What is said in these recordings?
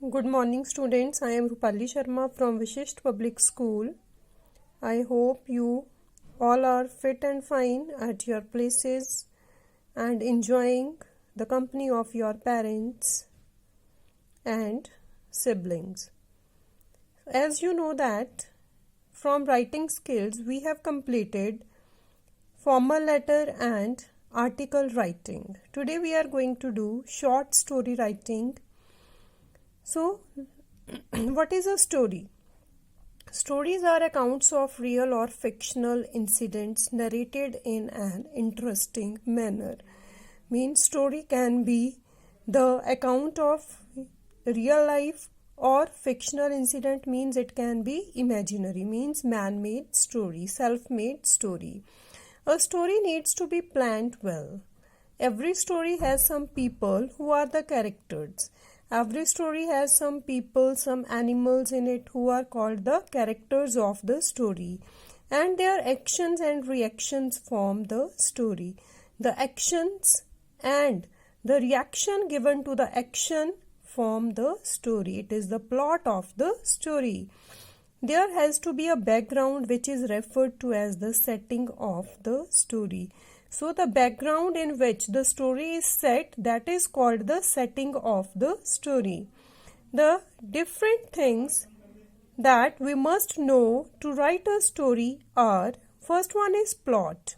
Good morning, students. I am Rupali Sharma from Vishisht Public School. I hope you all are fit and fine at your places and enjoying the company of your parents and siblings. As you know that from writing skills we have completed formal letter and article writing. Today we are going to do short story writing. So, what is a story? Stories are accounts of real or fictional incidents narrated in an interesting manner. Means story can be the account of real life, or fictional incident means it can be imaginary, means man-made story, self-made story. A story needs to be planned well. Every story has some people who are the characters. Every story has some people, some animals in it who are called the characters of the story, and their actions and reactions form the story. The actions and the reaction given to the action form the story. It is the plot of the story. There has to be a background which is referred to as the setting of the story. So the background in which the story is set, that is called the setting of the story. The different things that we must know to write a story are, first one is plot.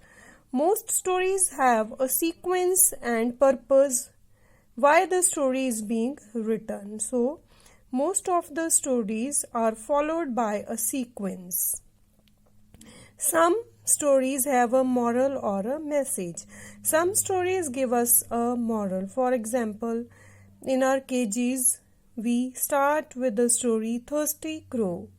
Most stories have a sequence and purpose why the story is being written. So most of the stories are followed by a sequence. Some stories have a moral or a message. Some stories give us a moral. For example, in our KGs, we start with the story Thirsty Crow.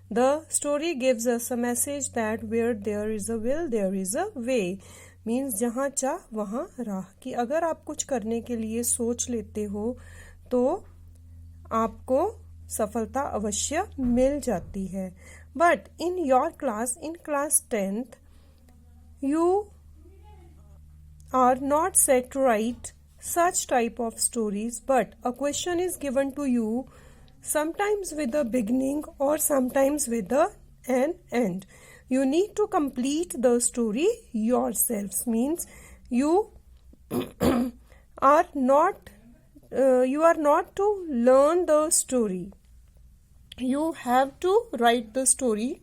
The story gives us a message that where there is a will, there is a way. Means जहाँ चाह वहाँ राह. कि अगर आप कुछ करने के लिए सोच लेते हो तो आपको सफलता अवश्य मिल जाती है. But in your class, in class 10th, you are not set to write such type of stories, but a question is given to you, sometimes with a beginning or sometimes with an end. You need to complete the story yourselves. Means you are not to learn the story. You have to write the story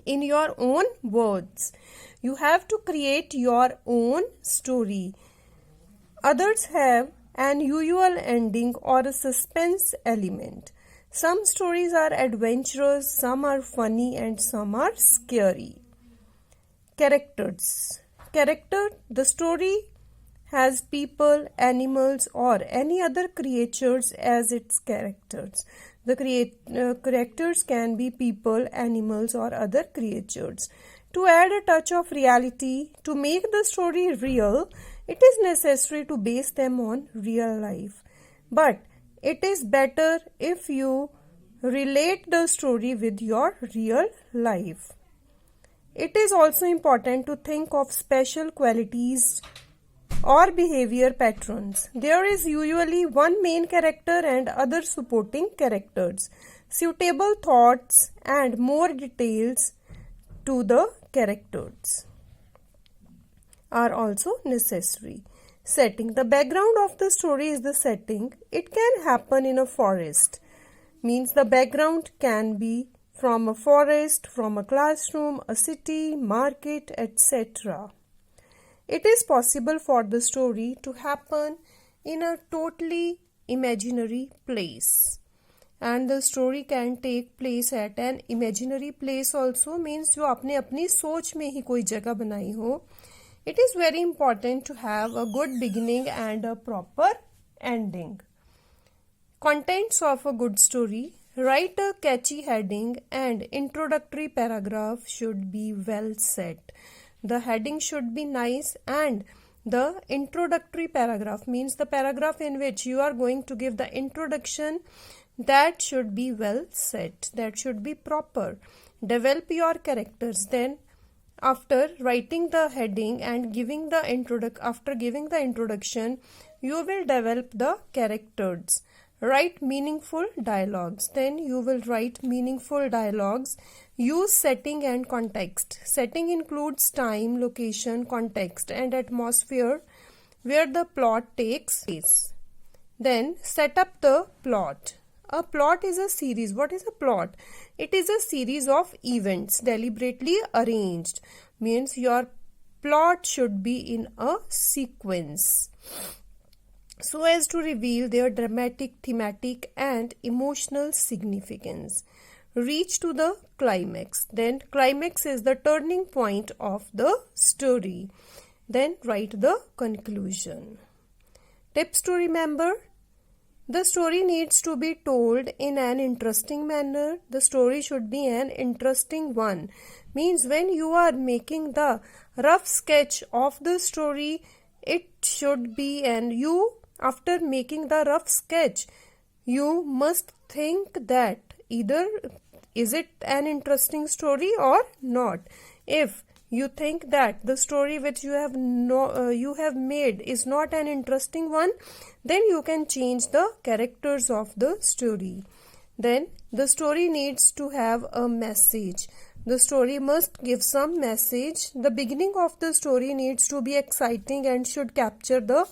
in your own words. You have to create your own story. Others have an usual ending or a suspense element. Some stories are adventurous, some are funny, and some are scary. Characters. Character, the story has people, animals, or any other creatures as its characters. The characters can be people, animals, or other creatures. To add a touch of reality, to make the story real, it is necessary to base them on real life. But it is better if you relate the story with your real life. It is also important to think of special qualities or behavior patterns. There is usually one main character and other supporting characters. Suitable thoughts and more details to the characters are also necessary. Setting. The background of the story is the setting. It can happen in a forest. Means the background can be from a forest, from a classroom, a city, market, etc. It is possible for the story to happen in a totally imaginary place. And the story can take place at an imaginary place also. Means जो आपने अपनी सोच में ही कोई जगह बनाई हो. It is very important to have a good beginning and a proper ending. Contents of a good story. Write a catchy heading and introductory paragraph should be well set. The heading should be nice and the introductory paragraph means the paragraph in which you are going to give the introduction, that should be well set. That should be proper. Develop your characters. Then after writing the heading and giving the introduction, you will develop the characters. Write meaningful dialogues. Then you will write meaningful dialogues. Use setting and context. Setting includes time, location, context, and atmosphere where the plot takes place. Then set up the plot. A plot is a series. What is a plot? It is a series of events deliberately arranged. Means your plot should be in a sequence so as to reveal their dramatic, thematic, and emotional significance. Reach to the climax. Then climax is the turning point of the story. Then write the conclusion. Tips to remember. The story needs to be told in an interesting manner. The story should be an interesting one. Means when you are making the rough sketch of the story, it should be, and you, after making the rough sketch, you must think that either is it an interesting story or not. If you think that the story which you have made is not an interesting one, then you can change the characters of the story. Then the story needs to have a message. The story must give some message. The beginning of the story needs to be exciting and should capture the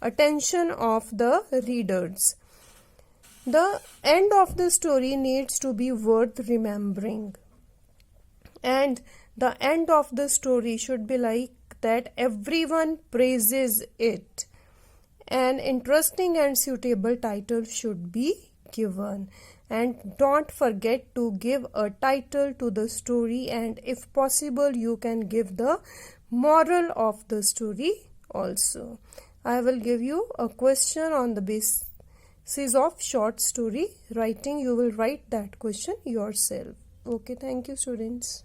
attention of the readers. The end of the story needs to be worth remembering. And the end of the story should be like that everyone praises it. An interesting and suitable title should be given. And don't forget to give a title to the story, and if possible you can give the moral of the story also. I will give you a question on the basis of short story writing. You will write that question yourself. Okay, thank you students.